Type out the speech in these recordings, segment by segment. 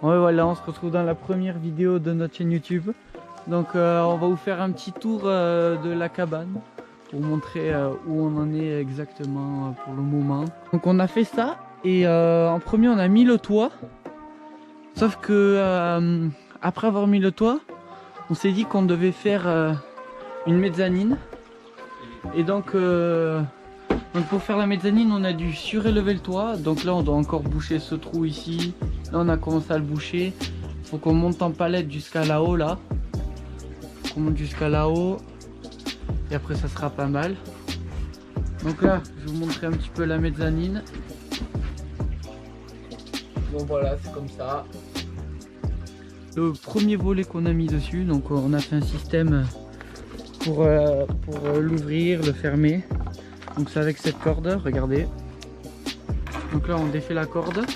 Ouais, voilà, on se retrouve dans la première vidéo de notre chaîne YouTube. Donc on va vous faire un petit tour de la cabane pour montrer où on en est exactement pour le moment. Donc on a fait ça et en premier on a mis le toit. Sauf que après avoir mis le toit, on s'est dit qu'on devait faire une mezzanine. Et donc pour faire la mezzanine, on a dû surélever le toit. Donc là on doit encore boucher ce trou ici. Là on a commencé à le boucher. Faut qu'on monte en palette jusqu'à là-haut là. On monte jusqu'à là-haut. Et après ça sera pas mal. Donc là je vais vous montrer un petit peu la mezzanine. Bon voilà, c'est comme ça. Le premier volet qu'on a mis dessus, donc on a fait un système pour l'ouvrir, le fermer. Donc c'est avec cette corde, regardez. Donc là on défait la corde.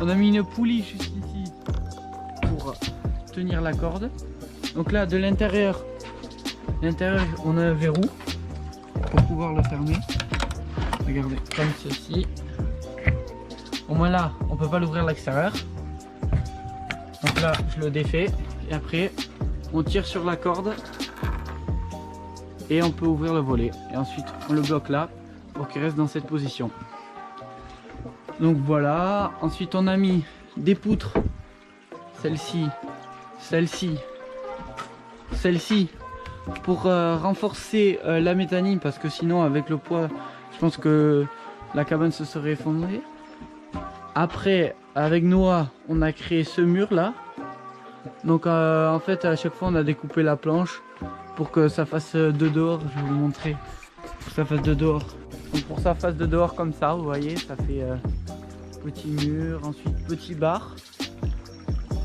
On a mis une poulie juste ici pour tenir la corde. Donc là de l'intérieur, on a un verrou pour pouvoir le fermer. Regardez, comme ceci. Au moins là, on peut pas l'ouvrir à l'extérieur. Donc là, je le défais et après, on tire sur la corde et on peut ouvrir le volet. Et ensuite, on le bloque là pour qu'il reste dans cette position. Donc voilà. Ensuite, on a mis des poutres. Celle-ci, celle-ci, celle-ci pour renforcer la mezzanine parce que sinon, avec le poids, je pense que la cabane se serait effondrée. Après, avec Noah, on a créé ce mur là. Donc en fait, à chaque fois, on a découpé la planche pour que ça fasse de dehors. Je vais vous montrer. Pour que ça fasse de dehors. Donc pour que ça fasse de dehors comme ça, vous voyez, ça fait petit mur, ensuite petit bar.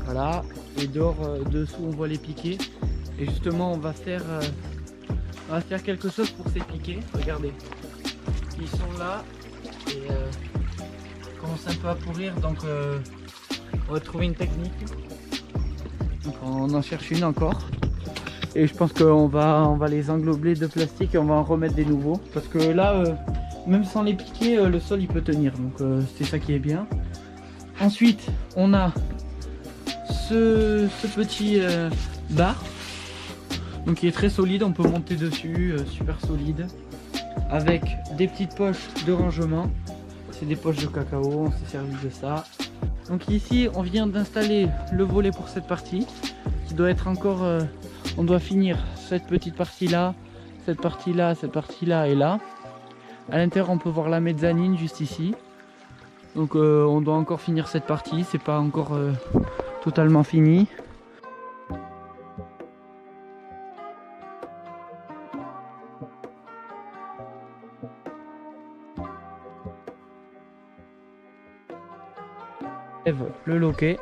Voilà. Et dehors, dessous, on voit les piquets. Et justement, on va faire quelque chose pour ces piquets. Regardez. Ils sont là. Et commence un peu à pourrir, donc on va trouver une technique. Donc on en cherche une encore et je pense qu'on va les englober de plastique et on va en remettre des nouveaux parce que là même sans les piquer le sol il peut tenir, donc c'est ça qui est bien. Ensuite on a ce petit bar donc qui est très solide, on peut monter dessus, super solide, avec des petites poches de rangement. C'est des poches de cacao, on s'est servi de ça. Donc ici on vient d'installer le volet pour cette partie qui doit être encore on doit finir cette petite partie là, cette partie là, cette partie là et là. À l'intérieur on peut voir la mezzanine juste ici. Donc on doit encore finir cette partie, c'est pas encore totalement fini. Le loquet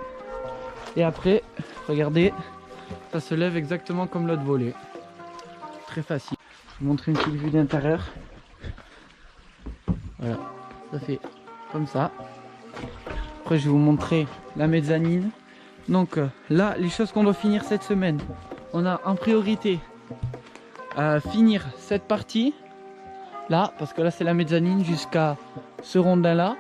et après regardez, ça se lève exactement comme l'autre volet, très facile. Je vais vous montrer une petite vue d'intérieur. Voilà, ça fait comme ça. Après je vais vous montrer la mezzanine. Donc là les choses qu'on doit finir cette semaine, on a en priorité finir cette partie là parce que là c'est la mezzanine jusqu'à ce rondin là.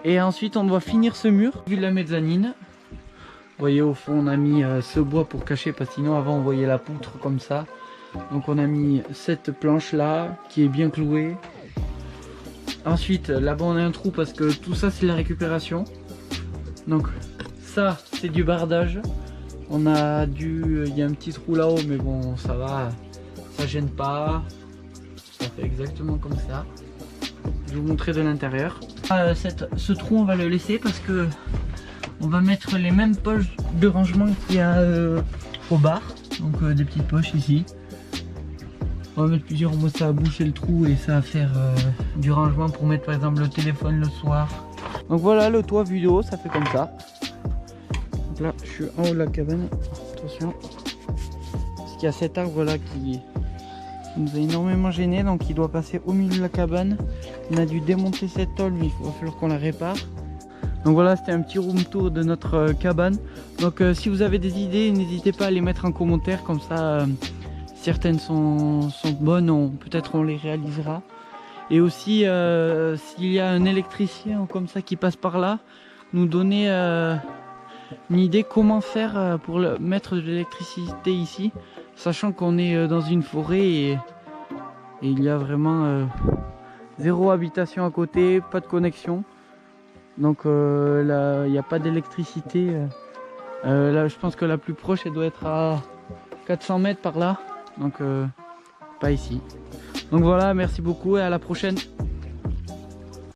Et ensuite on doit finir ce mur vu la mezzanine. Vous voyez au fond on a mis ce bois pour cacher parce que sinon avant on voyait la poutre comme ça. Donc on a mis cette planche là qui est bien clouée. Ensuite là-bas on a un trou parce que tout ça c'est la récupération. Donc ça c'est du bardage. On a il y a un petit trou là-haut mais bon ça va, ça gêne pas. Ça fait exactement comme ça. Je vais vous montrer de l'intérieur. Ce trou on va le laisser parce que on va mettre les mêmes poches de rangement qu'il y a au bar. Donc des petites poches ici. On va mettre plusieurs, moi ça va boucher le trou et ça va faire du rangement pour mettre par exemple le téléphone le soir. Donc voilà le toit vu de haut, ça fait comme ça. Donc là je suis en haut de la cabane, attention. Parce qu'il y a cet arbre là qui nous a énormément gêné, donc il doit passer au milieu de la cabane. On a dû démonter cette tôle mais il va falloir qu'on la répare. Donc voilà, c'était un petit room tour de notre cabane. Donc si vous avez des idées, n'hésitez pas à les mettre en commentaire, comme ça certaines sont bonnes, peut-être on les réalisera. Et aussi s'il y a un électricien comme ça qui passe par là, nous donner une idée comment faire pour mettre de l'électricité ici, sachant qu'on est dans une forêt et il y a vraiment zéro habitation à côté, pas de connexion. Donc là, il n'y a pas d'électricité. Là, je pense que la plus proche, elle doit être à 400 mètres par là. Donc pas ici. Donc voilà, merci beaucoup et à la prochaine.